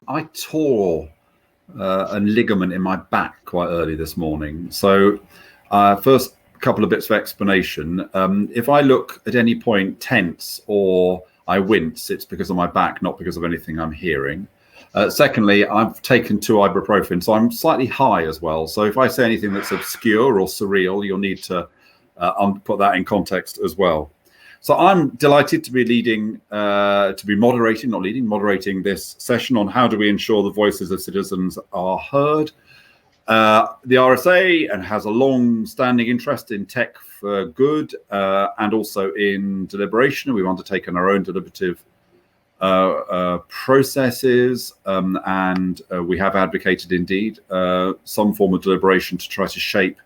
I tore a ligament in my back quite early this morning. So first couple of bits of explanation. If I look at any point tense or I wince, it's because of my back, not because of anything I'm hearing. Secondly, I've taken 2 ibuprofen, so I'm slightly high as well. So if I say anything that's obscure or surreal, you'll need to put that in context as well. So I'm delighted to be moderating this session on how do we ensure the voices of citizens are heard. The RSA and has a long-standing interest in tech for good and also in deliberation. We've undertaken our own deliberative processes and we have advocated indeed some form of deliberation to try to shape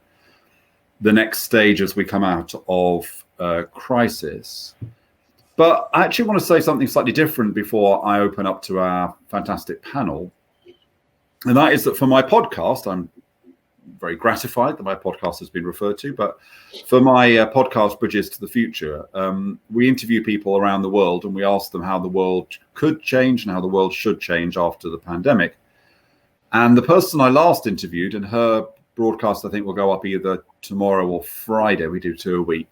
the next stage as we come out of crisis. But I actually want to say something slightly different before I open up to our fantastic panel. And that is that for my podcast, I'm very gratified that my podcast has been referred to, but for my podcast Bridges to the Future, we interview people around the world and we ask them how the world could change and how the world should change after the pandemic. And the person I last interviewed, and her broadcast I think will go up either tomorrow or Friday, we do 2 a week,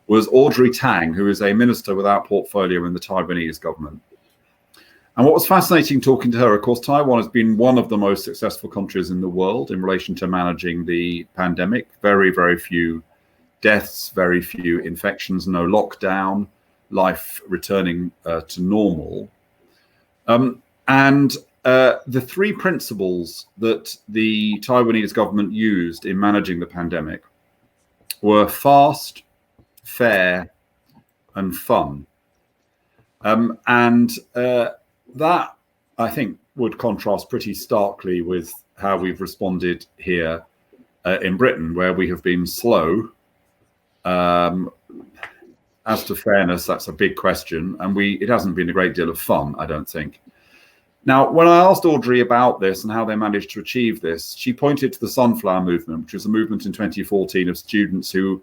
was Audrey Tang, who is a minister without portfolio in the Taiwanese government. And what was fascinating talking to her, of course, Taiwan has been one of the most successful countries in the world in relation to managing the pandemic. Very, very few deaths, very few infections, no lockdown, life returning to normal. And the 3 principles that the Taiwanese government used in managing the pandemic were fast, fair, and fun. That, I think, would contrast pretty starkly with how we've responded here in Britain, where we have been slow. As to fairness, that's a big question, and it hasn't been a great deal of fun, I don't think. Now, when I asked Audrey about this and how they managed to achieve this, she pointed to the Sunflower Movement, which was a movement in 2014 of students who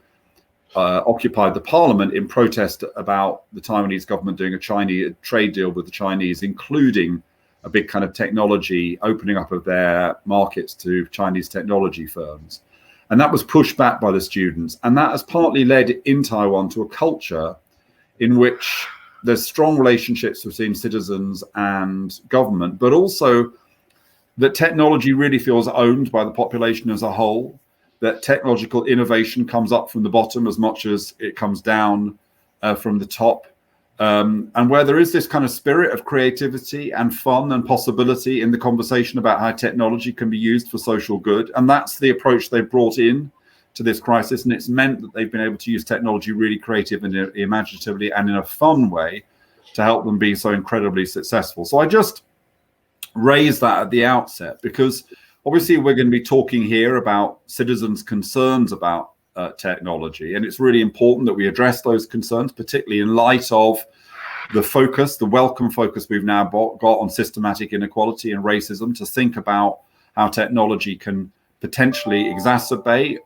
occupied the parliament in protest about the Taiwanese government doing a trade deal with the Chinese, including a big kind of technology opening up of their markets to Chinese technology firms. And that was pushed back by the students. And that has partly led in Taiwan to a culture in which there's strong relationships between citizens and government, but also that technology really feels owned by the population as a whole, that technological innovation comes up from the bottom as much as it comes down from the top. And where there is this kind of spirit of creativity and fun and possibility in the conversation about how technology can be used for social good. And that's the approach they've brought in to this crisis. And it's meant that they've been able to use technology really creative and imaginatively and in a fun way to help them be so incredibly successful. So I just raise that at the outset because obviously we're going to be talking here about citizens' concerns about technology. And it's really important that we address those concerns, particularly in light of the welcome focus we've now got on systematic inequality and racism, to think about how technology can potentially exacerbate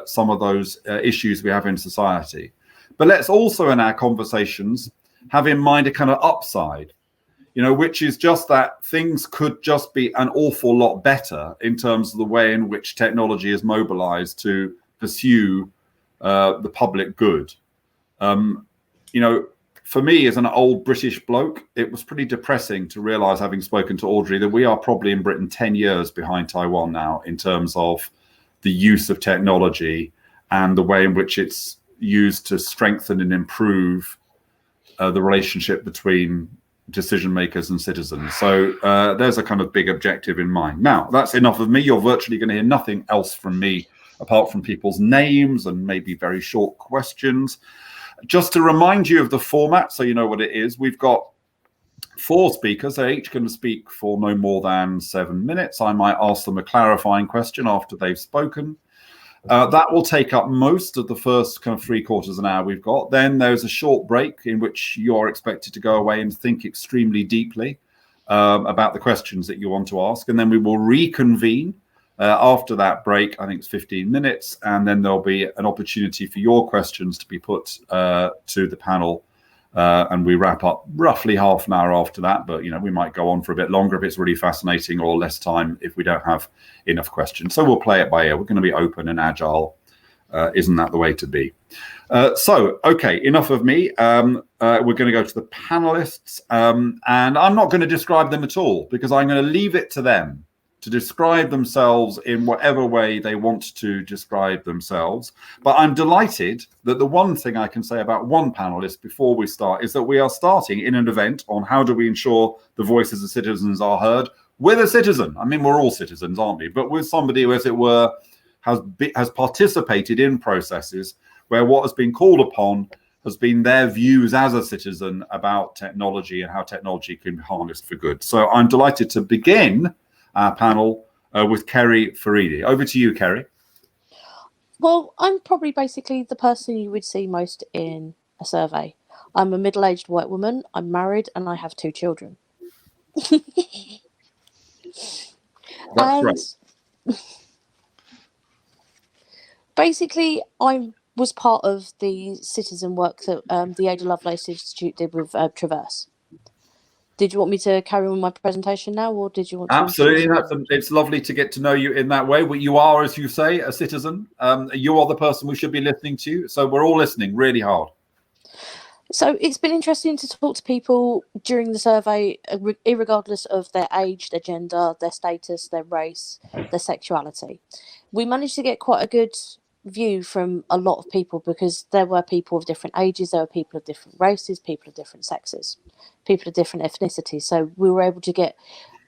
some of those issues we have in society. But let's also in our conversations have in mind a kind of upside, which is just that things could just be an awful lot better in terms of the way in which technology is mobilized to pursue the public good. For me, as an old British bloke, it was pretty depressing to realize, having spoken to Audrey, that we are probably in Britain 10 years behind Taiwan now in terms of the use of technology and the way in which it's used to strengthen and improve the relationship between decision makers and citizens. So there's a kind of big objective in mind. Now, that's enough of me. You're virtually going to hear nothing else from me apart from people's names and maybe very short questions. Just to remind you of the format, so you know what it is, we've got 4 speakers. They're each going to speak for no more than 7 minutes. I might ask them a clarifying question after they've spoken. That will take up most of the first kind of 3/4 an hour we've got. Then there's a short break in which you're expected to go away and think extremely deeply about the questions that you want to ask. And then we will reconvene after that break. I think it's 15 minutes. And then there'll be an opportunity for your questions to be put to the panel and we wrap up roughly half an hour after that. But we might go on for a bit longer if it's really fascinating, or less time if we don't have enough questions. So we'll play it by ear. We're going to be open and agile. Isn't that the way to be? So, okay, enough of me. We're going to go to the panelists, and I'm not going to describe them at all, because I'm going to leave it to them to describe themselves in whatever way they want to describe themselves. But I'm delighted that the one thing I can say about one panelist before we start is that we are starting in an event on how do we ensure the voices of citizens are heard with a citizen. I mean, we're all citizens, aren't we? But with somebody who, as it were, has participated in processes where what has been called upon has been their views as a citizen about technology and how technology can be harnessed for good. So I'm delighted to begin our panel with Kerry Furini. Over to you, Kerry. Well, I'm probably basically the person you would see most in a survey. I'm a middle-aged white woman, I'm married, and I have 2 children. That's right. Basically, I was part of the citizen work that the Ada Lovelace Institute did with Traverse. Did you want me to carry on with my presentation now, or did you want to? Absolutely. It's lovely to get to know you in that way. You are, as you say, a citizen. You are the person we should be listening to. So we're all listening really hard. So it's been interesting to talk to people during the survey, irregardless of their age, their gender, their status, their race, their sexuality. We managed to get quite a good view from a lot of people, because there were people of different ages, there were people of different races, people of different sexes, people of different ethnicities. So we were able to get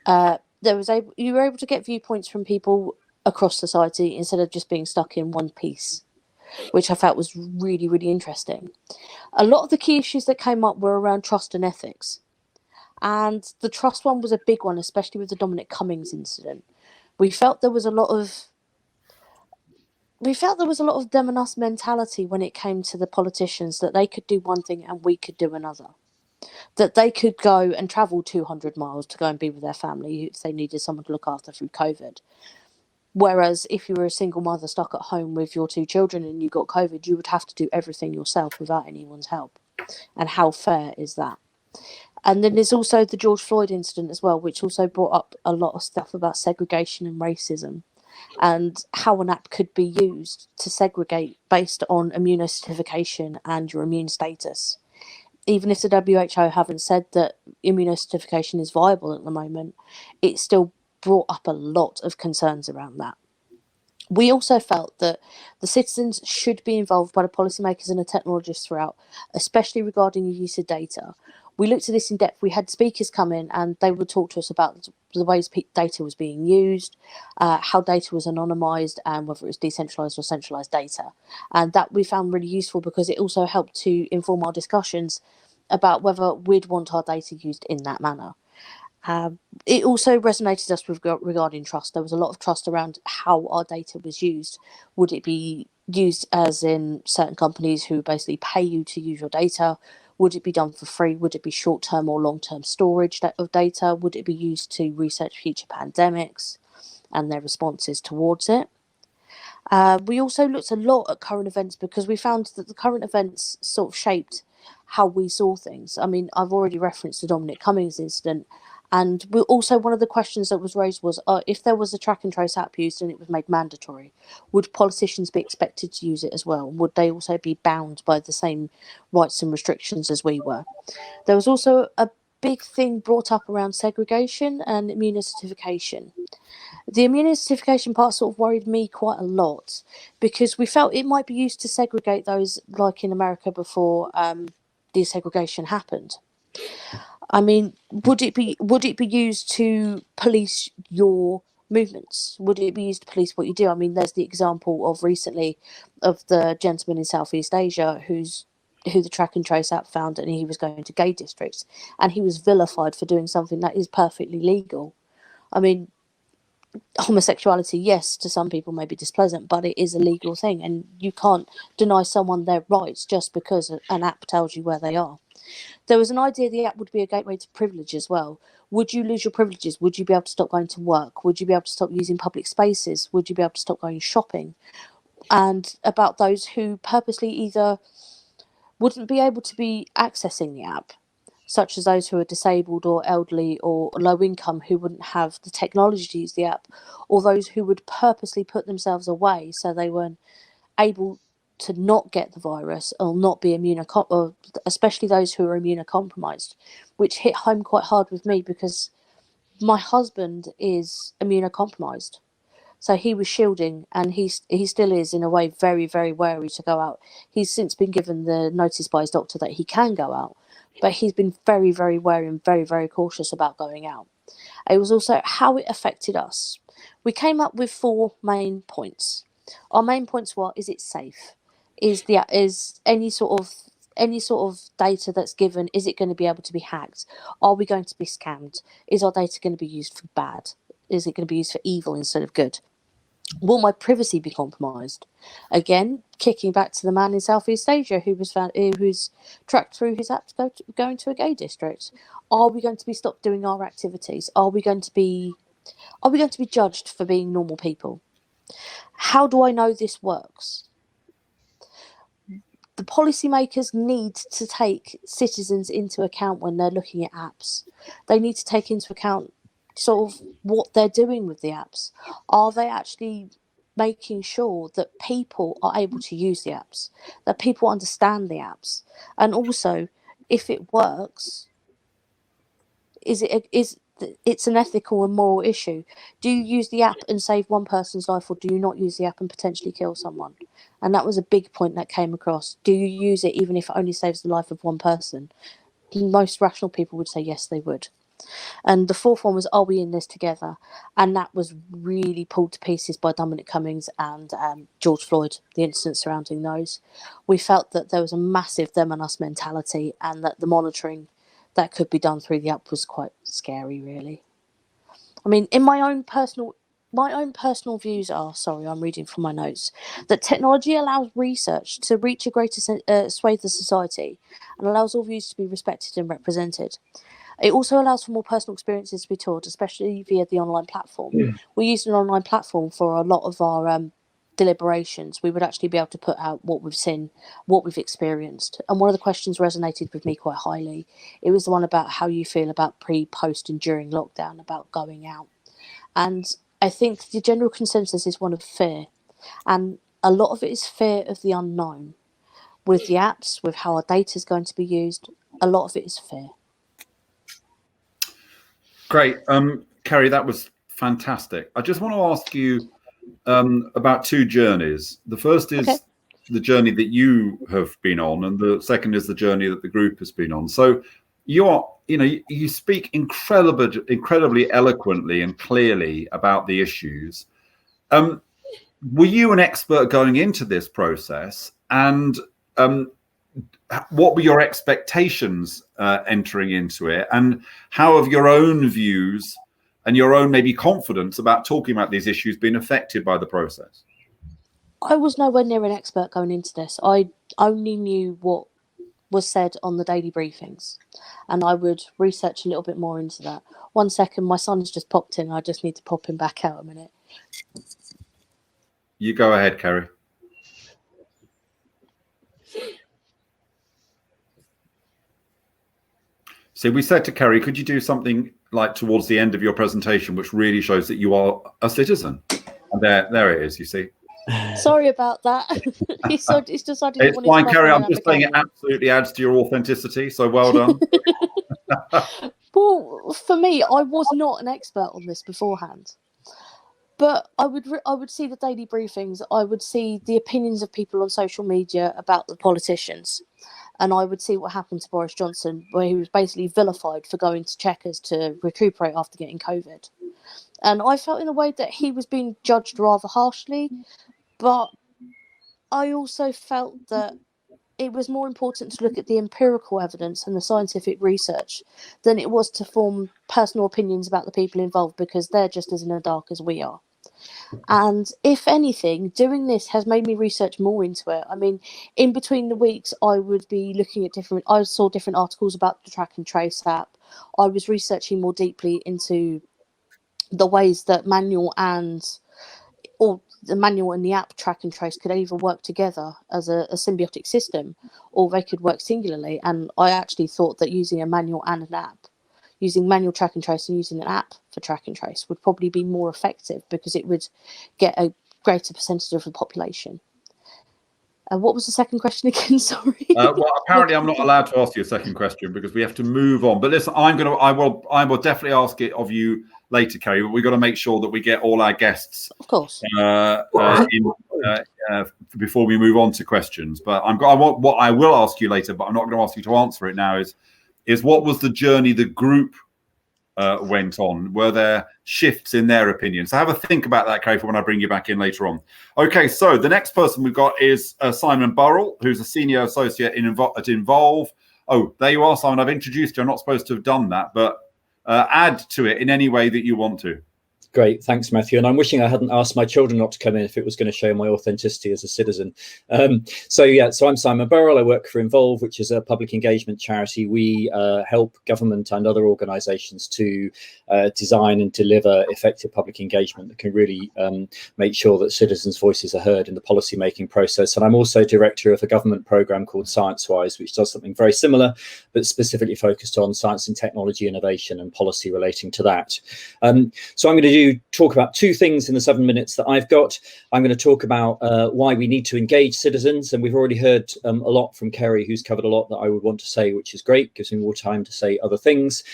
you were able to get viewpoints from people across society instead of just being stuck in one piece, which I felt was really, really interesting. A lot of the key issues that came up were around trust and ethics. And the trust one was a big one, especially with the Dominic Cummings incident. We felt there was a lot of them and us mentality when it came to the politicians, that they could do one thing and we could do another. That they could go and travel 200 miles to go and be with their family if they needed someone to look after through COVID. Whereas if you were a single mother stuck at home with your 2 children and you got COVID, you would have to do everything yourself without anyone's help. And how fair is that? And then there's also the George Floyd incident as well, which also brought up a lot of stuff about segregation and racism, and how an app could be used to segregate based on immunocertification and your immune status. Even if the WHO haven't said that immunocertification is viable at the moment, it still brought up a lot of concerns around that. We also felt that the citizens should be involved by the policymakers and the technologists throughout, especially regarding the use of data. We looked at this in depth. We had speakers come in and they would talk to us about the ways data was being used, how data was anonymised, and whether it was decentralised or centralised data. And that we found really useful, because it also helped to inform our discussions about whether we'd want our data used in that manner. It also resonated us with regarding trust. There was a lot of trust around how our data was used. Would it be used as in certain companies who basically pay you to use your data? Would it be done for free? Would it be short-term or long-term storage of data? Would it be used to research future pandemics and their responses towards it? We also looked a lot at current events, because we found that the current events sort of shaped how we saw things. I mean, I've already referenced the Dominic Cummings incident. And we also, one of the questions that was raised was, if there was a track and trace app used and it was made mandatory, would politicians be expected to use it as well? Would they also be bound by the same rights and restrictions as we were? There was also a big thing brought up around segregation and immunocertification. The immunocertification part sort of worried me quite a lot, because we felt it might be used to segregate those, like in America before desegregation happened. I mean, would it be used to police your movements? Would it be used to police what you do? I mean, there's the example of recently of the gentleman in Southeast Asia who the track and trace app found, and he was going to gay districts, and he was vilified for doing something that is perfectly legal. I mean, homosexuality, yes, to some people may be displeasant, but it is a legal thing, and you can't deny someone their rights just because an app tells you where they are. There was an idea the app would be a gateway to privilege as well. Would you lose your privileges? Would you be able to stop going to work? Would you be able to stop using public spaces? Would you be able to stop going shopping? And about those who purposely either wouldn't be able to be accessing the app, such as those who are disabled or elderly or low income who wouldn't have the technology to use the app, or those who would purposely put themselves away so they weren't able to not get the virus or not be or especially those who are immunocompromised, which hit home quite hard with me because my husband is immunocompromised. So he was shielding, and he still is, in a way, very, very wary to go out. He's since been given the notice by his doctor that he can go out, but he's been very, very wary and very, very cautious about going out. It was also how it affected us. We came up with 4 main points. Our main points were: is it safe? Is any sort of data that's given, is it going to be able to be hacked? Are we going to be scammed? Is our data going to be used for bad? Is it going to be used for evil instead of good? Will my privacy be compromised? Again, kicking back to the man in Southeast Asia who's tracked through his apps going to a gay district. Are we going to be stopped doing our activities? Are we going to be judged for being normal people? How do I know this works? The policymakers need to take citizens into account when they're looking at apps. They need to take into account sort of what they're doing with the apps. Are they actually making sure that people are able to use the apps, that people understand the apps, and also, if it works, it's an ethical and moral issue. Do you use the app and save one person's life, or do you not use the app and potentially kill someone? And that was a big point that came across. Do you use it even if it only saves the life of one person? Most rational people would say yes, they would. And the 4th one was, are we in this together? And that was really pulled to pieces by Dominic Cummings and George Floyd, the incidents surrounding those. We felt that there was a massive them and us mentality, and that the monitoring that could be done through the app was quite scary, really. I mean, in my own personal views are, sorry, I'm reading from my notes, that technology allows research to reach a greater swathe of society and allows all views to be respected and represented. It also allows for more personal experiences to be told, especially via the online platform. Yeah. We used an online platform for a lot of our deliberations. We would actually be able to put out what we've seen, what we've experienced. And one of the questions resonated with me quite highly. It was the one about how you feel about pre, post and during lockdown, about going out. And I think the general consensus is one of fear. And a lot of it is fear of the unknown. With the apps, with how our data is going to be used, a lot of it is fear. Great. Kerry, that was fantastic. I just want to ask you about 2 journeys. The first is the journey that you have been on, and the second is the journey that the group has been on. So you speak incredibly eloquently and clearly about the issues. Were you an expert going into this process? And what were your expectations entering into it, and how have your own views and your own maybe confidence about talking about these issues been affected by the process? I was nowhere near an expert going into this. I only knew what was said on the daily briefings, and I would research a little bit more into that. 1 second, my son's just popped in. I just need to pop him back out a minute. You go ahead, Kerry. So we said to Kerry, could you do something like towards the end of your presentation, which really shows that you are a citizen? And there it is, you see. Sorry about that. He's decided it's fine, Kerry. I'm just saying it absolutely adds to your authenticity. So well done. Well, for me, I was not an expert on this beforehand. But I would see the daily briefings. I would see the opinions of people on social media about the politicians. And I would see what happened to Boris Johnson, where he was basically vilified for going to Chequers to recuperate after getting COVID. And I felt in a way that he was being judged rather harshly. But I also felt that it was more important to look at the empirical evidence and the scientific research than it was to form personal opinions about the people involved, because they're just as in the dark as we are. And if anything, doing this has made me research more into it. I mean, in between the weeks, I would be looking at I saw different articles about the Track and Trace app. I was researching more deeply into the ways that manual or the manual and the app track and trace could either work together as a symbiotic system, or they could work singularly. And I actually thought that using a manual and an app, using manual track and trace and using an app for track and trace, would probably be more effective, because it would get a greater percentage of the population. What was the second question again? Sorry. Well, apparently I'm not allowed to ask you a second question because we have to move on. But listen, I will definitely ask it of you later, Kerry. But we've got to make sure that we get all our guests, of course, before we move on to questions. But what I will ask you later, but I'm not going to ask you to answer it now. Is what was the journey the group went on? Were there shifts in their opinions? So have a think about that, Kerry, for when I bring you back in later on. Okay, so the next person we've got is Simon Burrell, who's a senior associate at Involve. Oh, there you are, Simon. I've introduced you. I'm not supposed to have done that, but add to it in any way that you want to. Great, thanks, Matthew. And I'm wishing I hadn't asked my children not to come in if it was going to show my authenticity as a citizen. So I'm Simon Burrell. I work for Involve, which is a public engagement charity. We help government and other organisations to design and deliver effective public engagement that can really make sure that citizens' voices are heard in the policy making process. And I'm also director of a government programme called ScienceWise, which does something very similar, but specifically focused on science and technology innovation and policy relating to that. So I'm going to talk about two things in the 7 minutes that I've got. I'm going to talk about why we need to engage citizens, and we've already heard a lot from Kerry, who's covered a lot that I would want to say, which is great, gives me more time to say other things.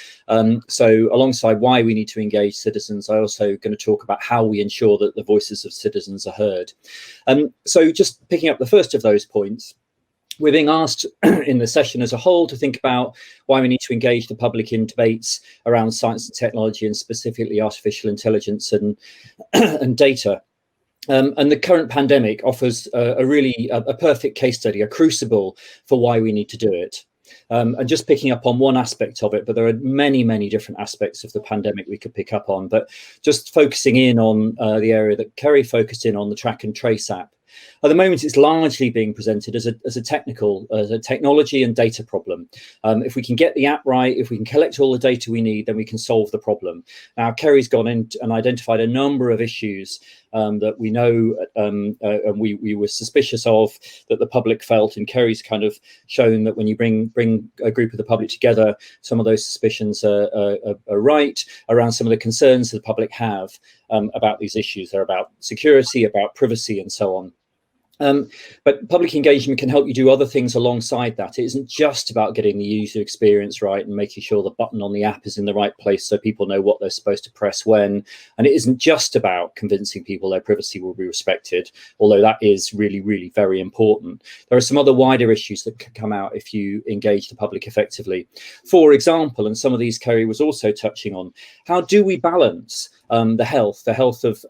So alongside why we need to engage citizens, I'm also going to talk about how we ensure that the voices of citizens are heard. So just picking up the first of those points, we're being asked in the session as a whole to think about why we need to engage the public in debates around science and technology, and specifically artificial intelligence and data. And the current pandemic offers a perfect case study, a crucible for why we need to do it. And just picking up on one aspect of it, but there are many, many different aspects of the pandemic we could pick up on. But just focusing in on the area that Kerry focused in on, the track and trace app. At the moment, it's largely being presented as a technology and data problem. If we can get the app right, if we can collect all the data we need, then we can solve the problem. Now, Kerry's gone in and identified a number of issues that we know and we were suspicious of, that the public felt, and Kerry's kind of shown that when you bring a group of the public together, some of those suspicions are right around some of the concerns that the public have about these issues. They're about security, about privacy, and so on. But public engagement can help you do other things alongside that. It isn't just about getting the user experience right and making sure the button on the app is in the right place so people know what they're supposed to press when. And it isn't just about convincing people their privacy will be respected, although that is really, really very important. There are some other wider issues that can come out if you engage the public effectively. For example, and some of these Kerry was also touching on, how do we balance the health of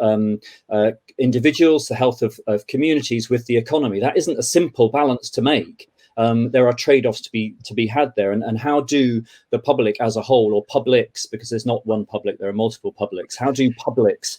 individuals, the health of communities with the economy? That isn't a simple balance to make. There are trade-offs to be had there, and how do the public as a whole, or publics, because there's not one public, there are multiple publics, how do publics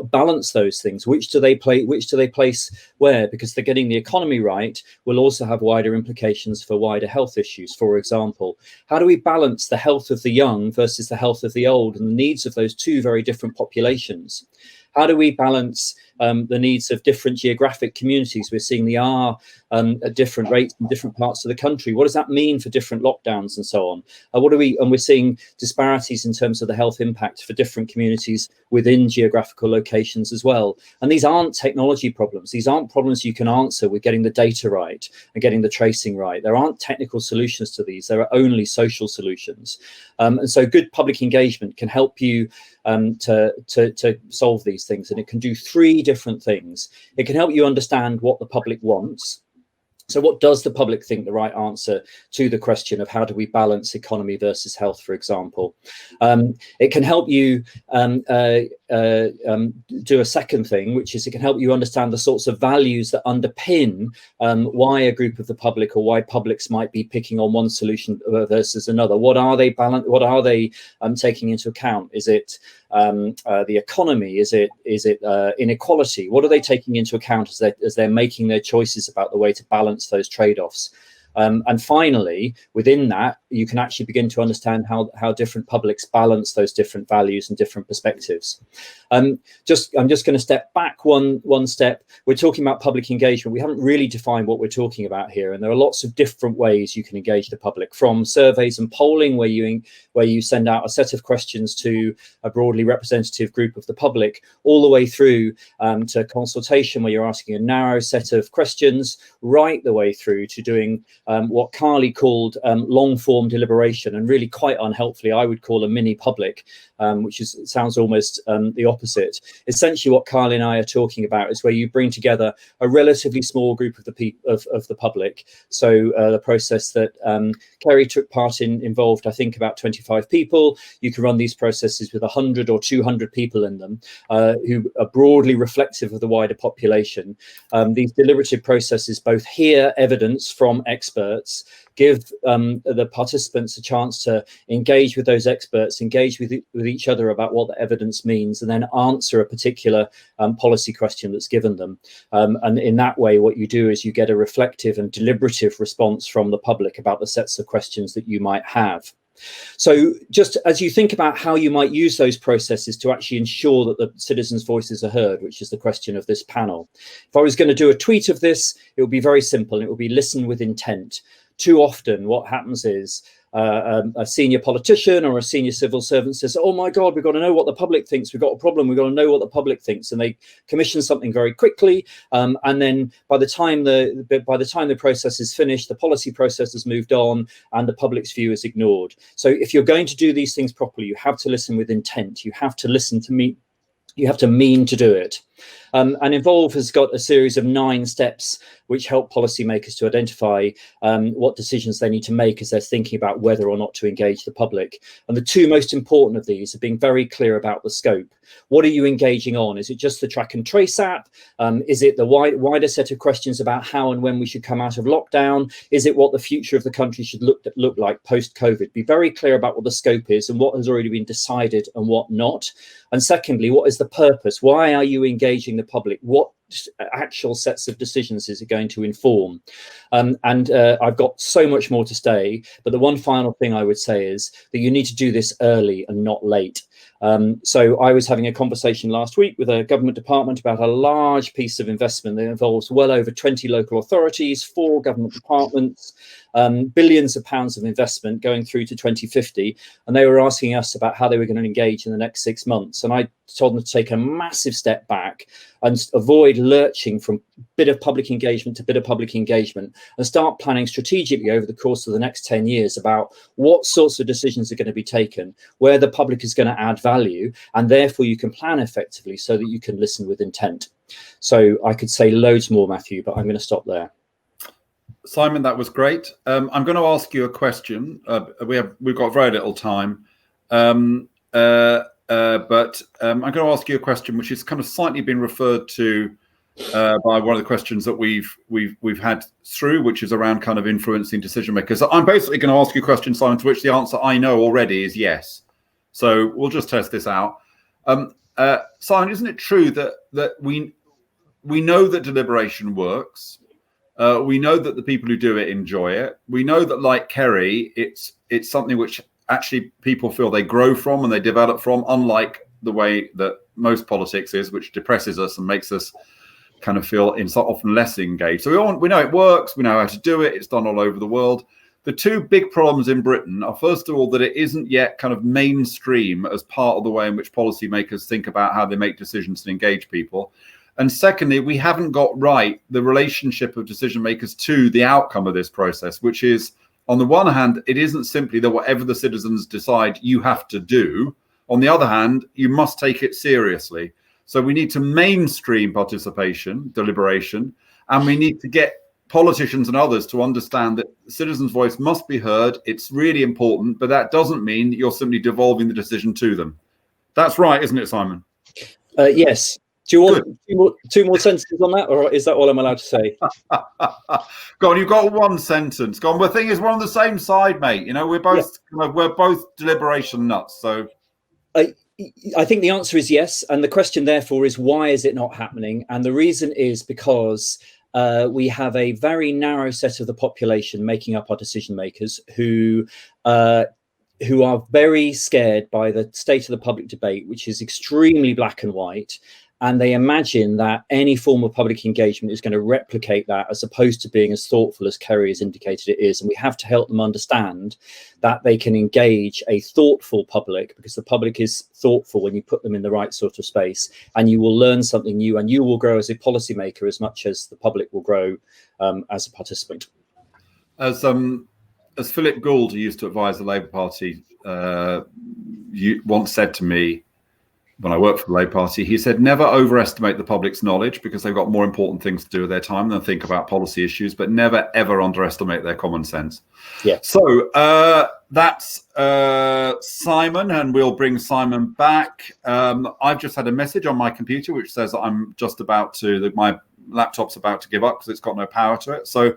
balance those things? Which do they place where? Because they're getting the economy right will also have wider implications for wider health issues. For example, how do we balance the health of the young versus the health of the old, and the needs of those two very different populations? How do we balance the needs of different geographic communities? We're seeing the R at different rates in different parts of the country. What does that mean for different lockdowns and so on? And we're seeing disparities in terms of the health impact for different communities within geographical locations as well. And these aren't technology problems. These aren't problems you can answer with getting the data right and getting the tracing right. There aren't technical solutions to these. There are only social solutions. And so good public engagement can help you to solve these things. And it can do three different things. It can help you understand what the public wants. So what does the public think the right answer to the question of how do we balance economy versus health, for example? It can help you do a second thing, which is it can help you understand the sorts of values that underpin why a group of the public, or why publics might be picking on one solution versus another. What are they taking into account? Is it the economy? Is it inequality? What are they taking into account as they're making their choices about the way to balance those trade-offs? And finally, within that, you can actually begin to understand how different publics balance those different values and different perspectives. I'm just going to step back one step. We're talking about public engagement. We haven't really defined what we're talking about here, and there are lots of different ways you can engage the public, from surveys and polling, where you send out a set of questions to a broadly representative group of the public, all the way through to consultation, where you're asking a narrow set of questions, right the way through to doing what Carly called long-form deliberation, and really quite unhelpfully I would call a mini public, which sounds almost the opposite. Essentially, what Carly and I are talking about is where you bring together a relatively small group of the public. So the process that Kerry took part in involved, I think, about 25 people. You can run these processes with 100 or 200 people in them, who are broadly reflective of the wider population. These deliberative processes both hear evidence from experts, give the participants a chance to engage with those experts, engage with each other about what the evidence means, and then answer a particular policy question that's given them. And in that way, what you do is you get a reflective and deliberative response from the public about the sets of questions that you might have. So just as you think about how you might use those processes to actually ensure that the citizens' voices are heard, which is the question of this panel, if I was going to do a tweet of this, it would be very simple. It would be listen with intent. Too often what happens is a senior politician or a senior civil servant says, oh my God, we've got to know what the public thinks. We've got a problem. We've got to know what the public thinks. And they commission something very quickly. And then by the time the process is finished, the policy process has moved on and the public's view is ignored. So if you're going to do these things properly, you have to listen with intent. You have to listen to me. You have to mean to do it. And Involve has got a series of 9 steps which help policymakers to identify what decisions they need to make as they're thinking about whether or not to engage the public. And the 2 most important of these are being very clear about the scope. What are you engaging on? Is it just the track and trace app? Is it the wider set of questions about how and when we should come out of lockdown? Is it what the future of the country should look like post-COVID? Be very clear about what the scope is and what has already been decided and what not. And secondly, what is the purpose? Why are you engaging the public? What actual sets of decisions is it going to inform? I've got so much more to say, but the one final thing I would say is that you need to do this early and not late. So I was having a conversation last week with a government department about a large piece of investment that involves well over 20 local authorities, 4 government departments, billions of pounds of investment going through to 2050. And they were asking us about how they were going to engage in the next 6 months. And I told them to take a massive step back and avoid lurching from bit of public engagement to bit of public engagement, and start planning strategically over the course of the next 10 years about what sorts of decisions are going to be taken, where the public is going to add value, and therefore you can plan effectively so that you can listen with intent. So I could say loads more, Matthew, but I'm going to stop there. Simon, that was great. I'm going to ask you a question. We've got very little time, but I'm going to ask you a question which is kind of slightly been referred to by one of the questions that we've had through, which is around kind of influencing decision makers. I'm basically going to ask you a question, Simon, to which the answer I know already is yes. So we'll just test this out. Simon, isn't it true that we know that deliberation works? We know that the people who do it enjoy it. We know that, like Kerry, it's something which actually people feel they grow from and they develop from, unlike the way that most politics is, which depresses us and makes us kind of feel often less engaged. So we know it works. We know how to do it. It's done all over the world. The 2 big problems in Britain are, first of all, that it isn't yet kind of mainstream as part of the way in which policymakers think about how they make decisions and engage people. And secondly, we haven't got right the relationship of decision makers to the outcome of this process, which is, on the one hand, it isn't simply that whatever the citizens decide you have to do. On the other hand, you must take it seriously. So we need to mainstream participation, deliberation, and we need to get politicians and others to understand that the citizens' voice must be heard. It's really important, but that doesn't mean that you're simply devolving the decision to them. That's right, isn't it, Simon? Yes. Do you want 2 more sentences on that, or is that all I'm allowed to say? Go on, you've got 1 sentence. Go on. The thing is, we're on the same side, mate. You know, we're both deliberation nuts. So I think the answer is yes, and the question therefore is, why is it not happening? And the reason is because we have a very narrow set of the population making up our decision makers who are very scared by the state of the public debate, which is extremely black and white. And they imagine that any form of public engagement is going to replicate that, as opposed to being as thoughtful as Kerry has indicated it is. And we have to help them understand that they can engage a thoughtful public, because the public is thoughtful when you put them in the right sort of space, and you will learn something new, and you will grow as a policymaker as much as the public will grow as a participant. As Philip Gould, who used to advise the Labour Party, once said to me, when I worked for the Labour Party, he said, never overestimate the public's knowledge, because they've got more important things to do with their time than think about policy issues, but never, ever underestimate their common sense. Yeah. So that's Simon, and we'll bring Simon back. I've just had a message on my computer which says I'm just about to, my laptop's about to give up because it's got no power to it. So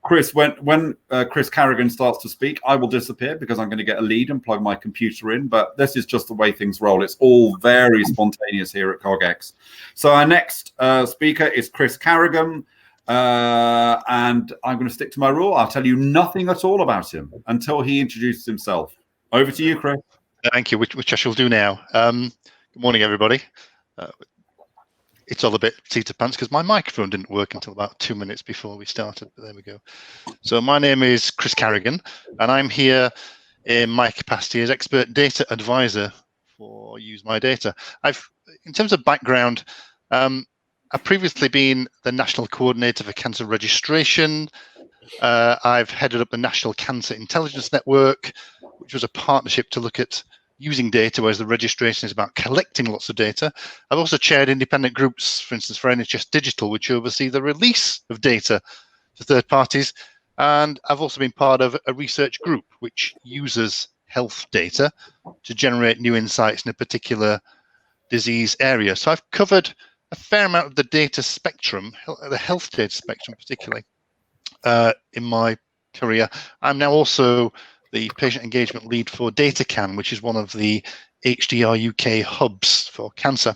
Chris, when Chris Carrigan starts to speak, I will disappear because I'm going to get a lead and plug my computer in. But this is just the way things roll. It's all very spontaneous here at CogX. So our next speaker is Chris Carrigan, and I'm going to stick to my rule. I'll tell you nothing at all about him until he introduces himself. Over to you, Chris. Thank you, which I shall do now. Good morning, everybody. It's all a bit seat of pants because my microphone didn't work until about 2 minutes before we started, but there we go. So my name is Chris Carrigan, and I'm here in my capacity as expert data advisor for Use My Data. In terms of background, I've previously been the National Coordinator for Cancer Registration. I've headed up the National Cancer Intelligence Network, which was a partnership to look at using data, whereas the registration is about collecting lots of data. I've also chaired independent groups, for instance, for NHS Digital, which oversee the release of data to third parties. And I've also been part of a research group which uses health data to generate new insights in a particular disease area. So I've covered a fair amount of the data spectrum, the health data spectrum particularly, in my career. I'm now also the patient engagement lead for DataCan, which is one of the HDR UK hubs for cancer,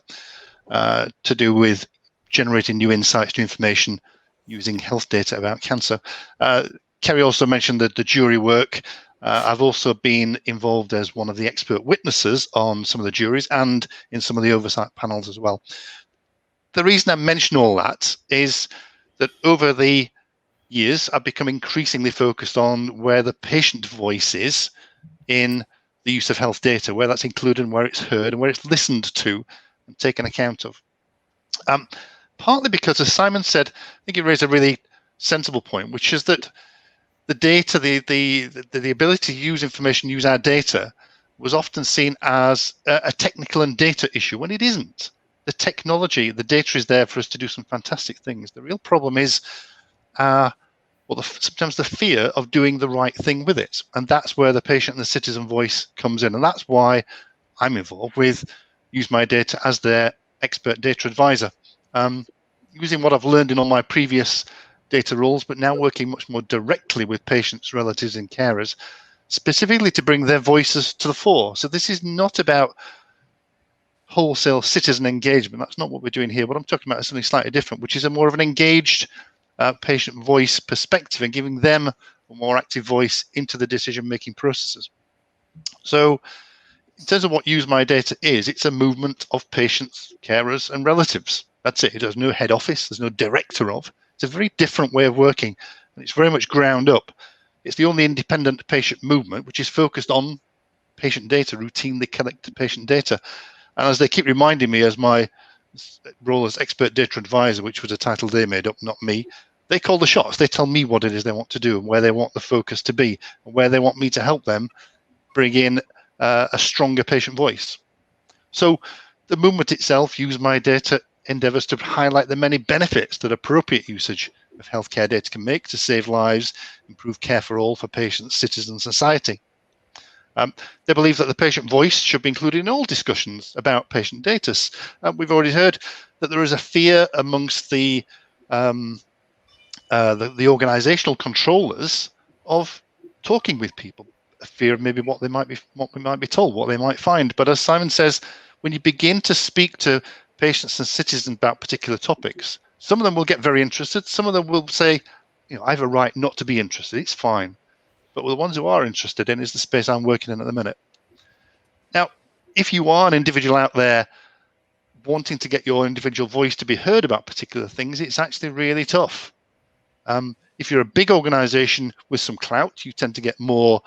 to do with generating new insights, new information using health data about cancer. Kerry also mentioned that the jury work. I've also been involved as one of the expert witnesses on some of the juries and in some of the oversight panels as well. The reason I mention all that is that over the years, I've become increasingly focused on where the patient voice is in the use of health data, where that's included and where it's heard and where it's listened to and taken account of. Partly because, as Simon said, I think he raised a really sensible point, which is that the data, the ability to use information, use our data, was often seen as a technical and data issue, when it isn't. The technology, the data is there for us to do some fantastic things. The real problem is sometimes the fear of doing the right thing with it. And that's where the patient and the citizen voice comes in. And that's why I'm involved with Use My Data as their expert data advisor, using what I've learned in all my previous data roles, but now working much more directly with patients, relatives, and carers, specifically to bring their voices to the fore. So this is not about wholesale citizen engagement. That's not what we're doing here. What I'm talking about is something slightly different, which is a more of an engaged patient voice perspective and giving them a more active voice into the decision-making processes. So in terms of what Use My Data is, it's a movement of patients, carers, and relatives. That's it. There's no head office. There's no director of. It's a very different way of working, and it's very much ground up. It's the only independent patient movement which is focused on patient data, routinely collect patient data. And as they keep reminding me, as my role as expert data advisor, which was a title they made up, not me, they call the shots. They tell me what it is they want to do and where they want the focus to be and where they want me to help them bring in a stronger patient voice. So the movement itself, Use My Data, endeavours to highlight the many benefits that appropriate usage of healthcare data can make to save lives, improve care for all, for patients, citizens, and society. They believe that the patient voice should be included in all discussions about patient data. We've already heard that there is a fear amongst the organizational controllers of talking with people, a fear of maybe what we might be told, what they might find. But as Simon says, when you begin to speak to patients and citizens about particular topics, Some of them will get very interested. Some of them will say, you know, I have a right not to be interested. It's fine. But the ones who are interested in is the space I'm working in at the minute. Now, if you are an individual out there wanting to get your individual voice to be heard about particular things, it's actually really tough. If you're a big organization with some clout, you tend to get more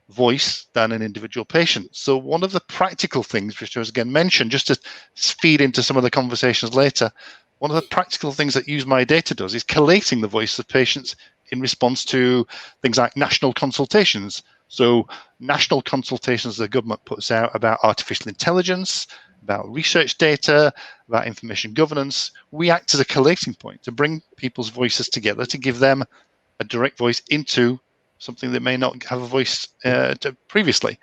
voice than an individual patient. So one of the practical things, which was again mentioned, just to feed into some of the conversations later, one of the practical things that Use My Data does is collating the voice of patients in response to things like national consultations. So national consultations the government puts out about artificial intelligence, about research data, about information governance. We act as a collating point to bring people's voices together, to give them a direct voice into something that may not have a voice previously.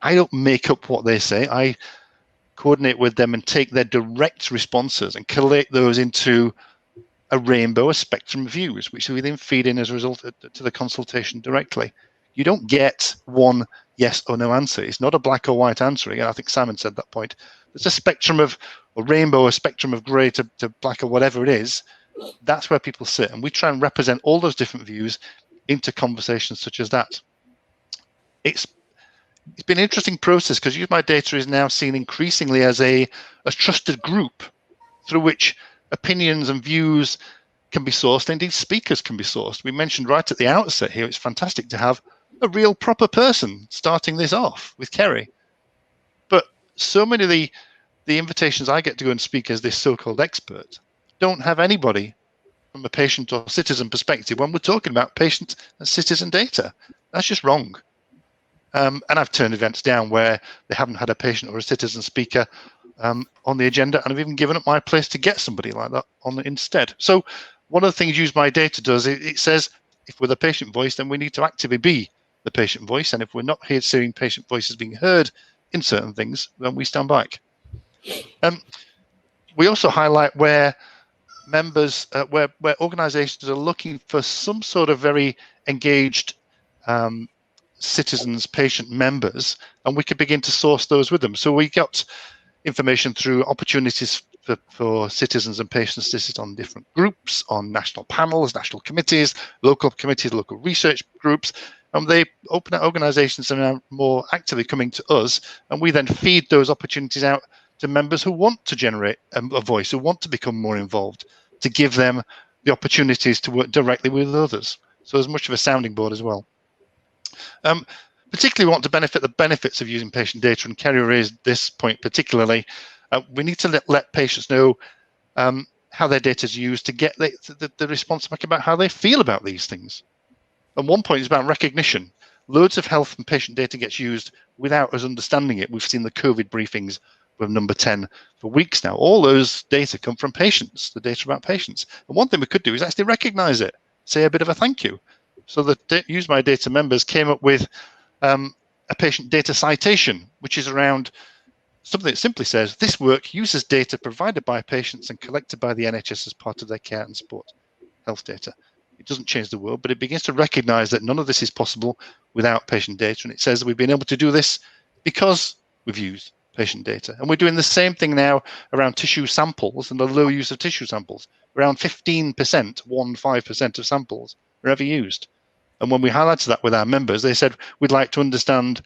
I don't make up what they say. I coordinate with them and take their direct responses and collate those into a rainbow, a spectrum of views, which we then feed in as a result to the consultation directly. You don't get one yes or no answer. It's not a black or white answer. Again, I think Simon said that point. There's a spectrum of a rainbow, a spectrum of grey to black or whatever it is. That's where people sit. And we try and represent all those different views into conversations such as that. It's been an interesting process because Use My Data is now seen increasingly as a trusted group through which opinions and views can be sourced. Indeed, speakers can be sourced. We mentioned right at the outset here, it's fantastic to have a real proper person starting this off with Kerry. But so many of the invitations I get to go and speak as this so-called expert don't have anybody from a patient or citizen perspective when we're talking about patient and citizen data. That's just wrong. And I've turned events down where they haven't had a patient or a citizen speaker on the agenda, and I've even given up my place to get somebody like that on instead. So one of the things Use My Data does, it says if we're the patient voice, then we need to actively be the patient voice, and if we're not here seeing patient voices being heard in certain things, then we stand back. We also highlight where members, where organizations are looking for some sort of very engaged citizens, patient members, and we could begin to source those with them. So we got information through opportunities for citizens and patients to sit on different groups, on national panels, national committees, local research groups, and they open up organizations that are more actively coming to us, and we then feed those opportunities out to members who want to generate a voice, who want to become more involved, to give them the opportunities to work directly with others. So there's much of a sounding board as well. Particularly want to benefit the benefits of using patient data, and Kerry raised this point particularly. We need to let patients know how their data is used to get the response back about how they feel about these things. And one point is about recognition. Loads of health and patient data gets used without us understanding it. We've seen the COVID briefings with number 10 for weeks now. All those data come from patients, the data about patients. And one thing we could do is actually recognize it, say a bit of a thank you. So the Use My Data members came up with a patient data citation, which is around something that simply says, this work uses data provided by patients and collected by the NHS as part of their care and support health data. It doesn't change the world, but it begins to recognize that none of this is possible without patient data. And it says that we've been able to do this because we've used patient data. And we're doing the same thing now around tissue samples and the low use of tissue samples. Around 15% of samples are ever used. And when we highlighted that with our members, they said, we'd like to understand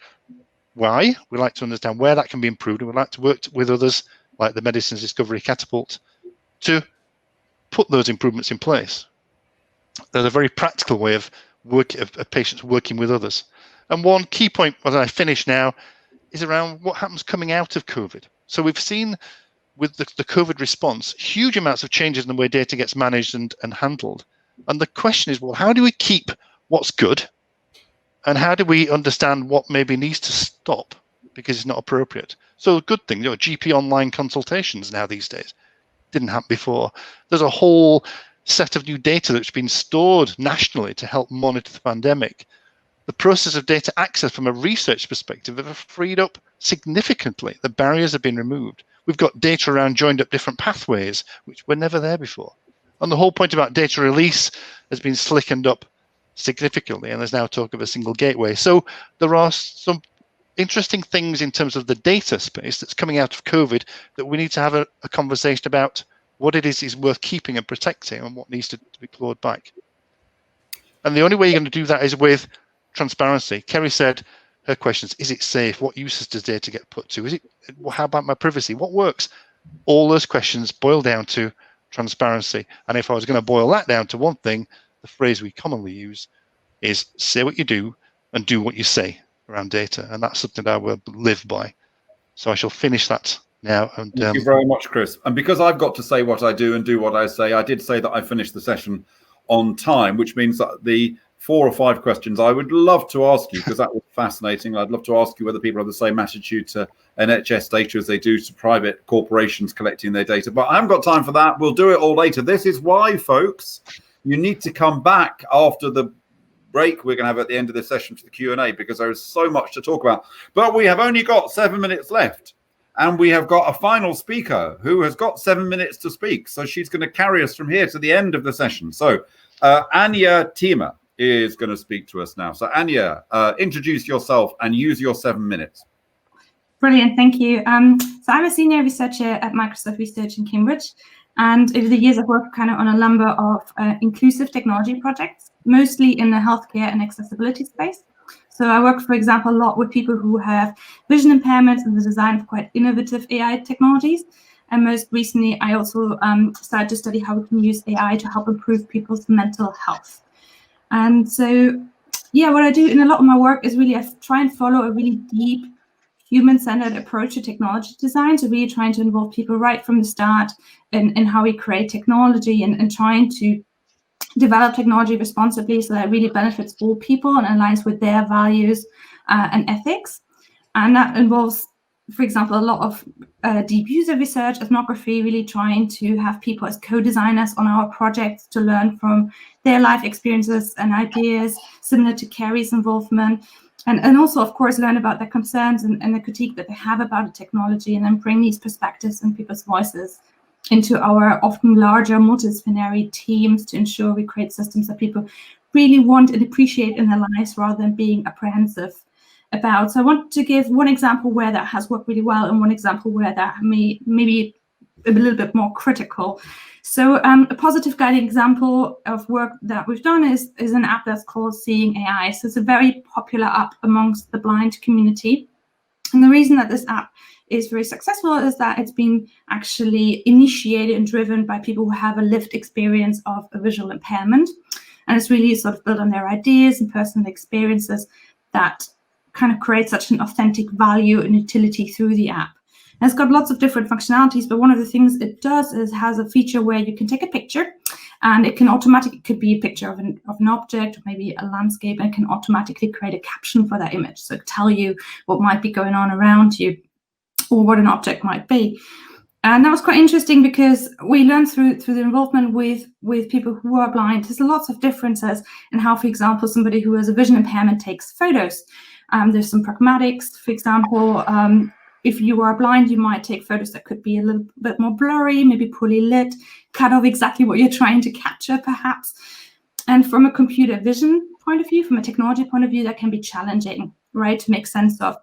why, we'd like to understand where that can be improved, and we'd like to work with others like the Medicines Discovery Catapult to put those improvements in place. There's a very practical way of patients working with others. And one key point, as I finish now, is around what happens coming out of COVID. So we've seen with the COVID response, huge amounts of changes in the way data gets managed and handled. And the question is, well, how do we keep what's good, and how do we understand what maybe needs to stop because it's not appropriate? So a good thing, GP online consultations now these days didn't happen before. There's a whole set of new data that's been stored nationally to help monitor the pandemic. The process of data access from a research perspective have freed up significantly. The barriers have been removed. We've got data around joined up different pathways, which were never there before. And the whole point about data release has been slickened up significantly, and there's now talk of a single gateway. So there are some interesting things in terms of the data space that's coming out of COVID that we need to have a conversation about what it is worth keeping and protecting, and what needs to be clawed back. And the only way you're going to do that is with transparency. Kerry said her questions: is it safe? What uses does data get put to? Is it? How about my privacy? What works? All those questions boil down to transparency. And if I was going to boil that down to one thing, the phrase we commonly use is say what you do and do what you say around data. And that's something that I will live by. So I shall finish that now. And thank you very much, Chris. And because I've got to say what I do and do what I say, I did say that I finished the session on time, which means that the 4 or 5 questions I would love to ask you, because that was fascinating. I'd love to ask you whether people have the same attitude to NHS data as they do to private corporations collecting their data. But I haven't got time for that. We'll do it all later. This is why, folks, you need to come back after the break we're going to have at the end of the session to the Q&A, because there is so much to talk about. But we have only got 7 minutes left. And we have got a final speaker who has got 7 minutes to speak. So she's going to carry us from here to the end of the session. So Anja Thieme is going to speak to us now. So Anja, introduce yourself and use your 7 minutes. Brilliant, thank you. So I'm a senior researcher at Microsoft Research in Cambridge. And over the years, I've worked kind of on a number of inclusive technology projects, mostly in the healthcare and accessibility space. So I work, for example, a lot with people who have vision impairments and the design of quite innovative AI technologies. And most recently, I also started to study how we can use AI to help improve people's mental health. And so, yeah, what I do in a lot of my work is really I try and follow a really deep human-centered approach to technology design, so really trying to involve people right from the start in how we create technology and trying to develop technology responsibly so that it really benefits all people and aligns with their values and ethics. And that involves, for example, a lot of deep user research, ethnography, really trying to have people as co-designers on our projects to learn from their life experiences and ideas, similar to Kerry's involvement. And also, of course, learn about their concerns and the critique that they have about the technology, and then bring these perspectives and people's voices into our often larger multidisciplinary teams to ensure we create systems that people really want and appreciate in their lives rather than being apprehensive about. So I want to give one example where that has worked really well and one example where that maybe a little bit more critical. So a positive guiding example of work that we've done is an app that's called Seeing AI. So it's a very popular app amongst the blind community. And the reason that this app is very successful is that it's been actually initiated and driven by people who have a lived experience of a visual impairment. And it's really sort of built on their ideas and personal experiences that kind of create such an authentic value and utility through the app. And it's got lots of different functionalities, but one of the things it does is has a feature where you can take a picture, and it can automatically, it could be a picture of an object or maybe a landscape, and it can automatically create a caption for that image. So tell you what might be going on around you or what an object might be. And that was quite interesting because we learned through the involvement with people who are blind, there's lots of differences in how, for example, somebody who has a vision impairment takes photos. There's some pragmatics, for example, if you are blind, you might take photos that could be a little bit more blurry, maybe poorly lit, cut off exactly what you're trying to capture, perhaps. And from a computer vision point of view, from a technology point of view, that can be challenging, right, to make sense of.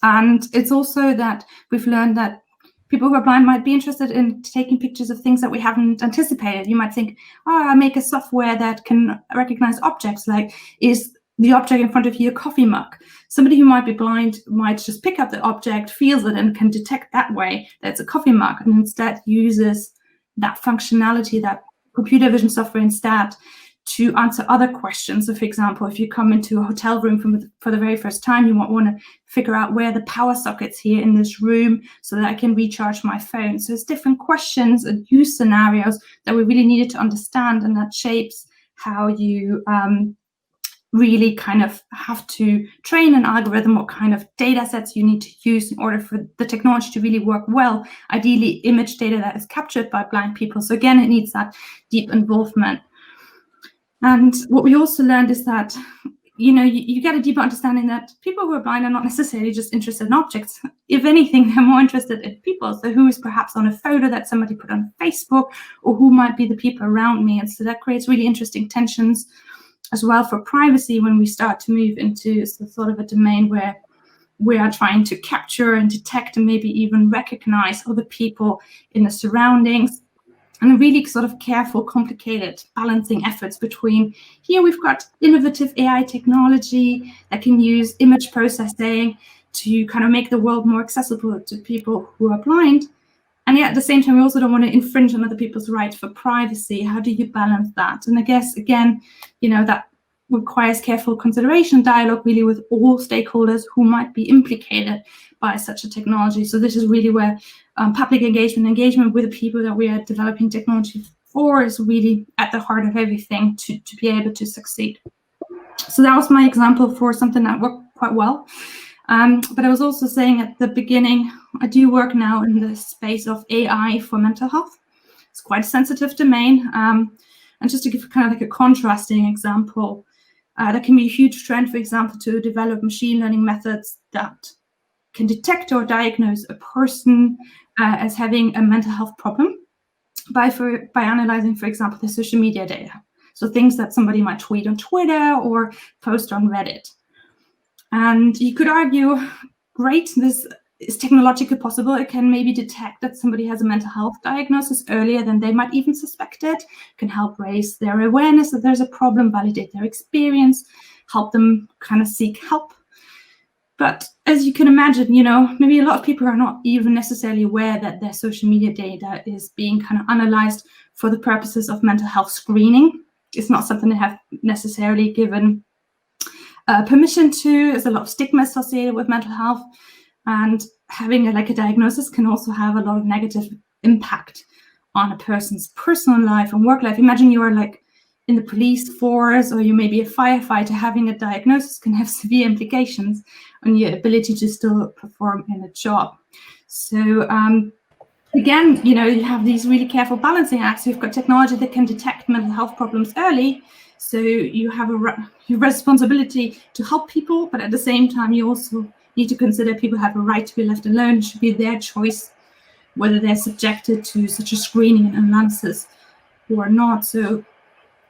And it's also that we've learned that people who are blind might be interested in taking pictures of things that we haven't anticipated. You might think, oh, I make a software that can recognize objects, like is the object in front of you a coffee mug? Somebody who might be blind might just pick up the object, feels it, and can detect that way that it's a coffee mug, and instead uses that functionality, that computer vision software instead, to answer other questions. So, for example, if you come into a hotel room for the very first time, you might want to figure out where the power socket's here in this room so that I can recharge my phone. So it's different questions and use scenarios that we really needed to understand, and that shapes how you really kind of have to train an algorithm, what kind of data sets you need to use in order for the technology to really work well. Ideally, image data that is captured by blind people. So again, it needs that deep involvement. And what we also learned is that, you know, you get a deeper understanding that people who are blind are not necessarily just interested in objects. If anything, they're more interested in people. So who is perhaps on a photo that somebody put on Facebook, or who might be the people around me? And so that creates really interesting tensions as well for privacy when we start to move into sort of a domain where we are trying to capture and detect and maybe even recognize other people in the surroundings. and really sort of careful, complicated balancing efforts between, here we've got innovative AI technology that can use image processing to kind of make the world more accessible to people who are blind. And yet at the same time, we also don't want to infringe on other people's rights for privacy. How do you balance that? And I guess, again, that requires careful consideration, dialogue really with all stakeholders who might be implicated by such a technology. So this is really where public engagement with the people that we are developing technology for is really at the heart of everything to be able to succeed. So that was my example for something that worked quite well. But I was also saying at the beginning, I do work now in the space of AI for mental health. It's quite a sensitive domain. And just to give kind of like a contrasting example, that can be a huge trend, for example, to develop machine learning methods that can detect or diagnose a person as having a mental health problem by analyzing, for example, the social media data. So things that somebody might tweet on Twitter or post on Reddit. And you could argue, great, this is technologically possible. It can maybe detect that somebody has a mental health diagnosis earlier than they might even suspect it, can help raise their awareness that there's a problem, validate their experience, help them kind of seek help. But as you can imagine, maybe a lot of people are not even necessarily aware that their social media data is being kind of analyzed for the purposes of mental health screening. It's not something they have necessarily given permission to. There's a lot of stigma associated with mental health, and having a diagnosis can also have a lot of negative impact on a person's personal life and work life. Imagine you are in the police force, or you may be a firefighter. Having a diagnosis can have severe implications on your ability to still perform in a job. So again, you have these really careful balancing acts. You've got technology that can detect mental health problems early, so you have a responsibility to help people, but at the same time, you also need to consider people have a right to be left alone. It should be their choice whether they're subjected to such a screening and analysis or not. So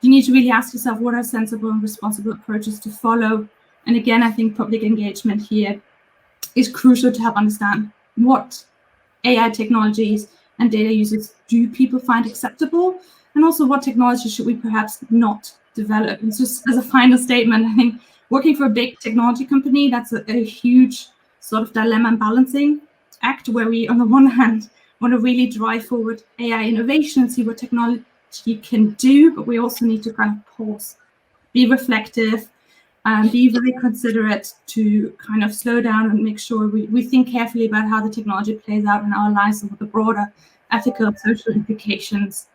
you need to really ask yourself, what are sensible and responsible approaches to follow? And again, I think public engagement here is crucial to help understand what AI technologies and data uses do people find acceptable, and also what technology should we perhaps not develop. And just as a final statement, I think working for a big technology company, that's a huge sort of dilemma and balancing act, where we, on the one hand, want to really drive forward AI innovation and see what technology can do, but we also need to kind of pause, be reflective, and be very considerate to kind of slow down and make sure we think carefully about how the technology plays out in our lives and what the broader ethical and social implications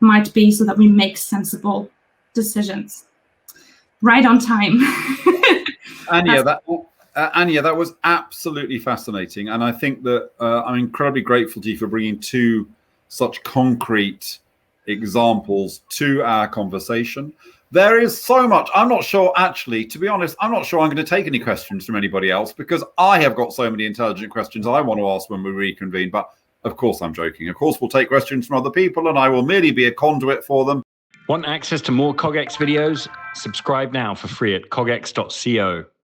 might be, so that we make sensible decisions. Right on time. Anja, that was absolutely fascinating. And I think that I'm incredibly grateful to you for bringing two such concrete examples to our conversation. There is so much. I'm not sure, actually, to be honest, I'm not sure I'm going to take any questions from anybody else, because I have got so many intelligent questions I want to ask when we reconvene. But of course, I'm joking. Of course, we'll take questions from other people, and I will merely be a conduit for them. Want access to more CogX videos? Subscribe now for free at cogx.co.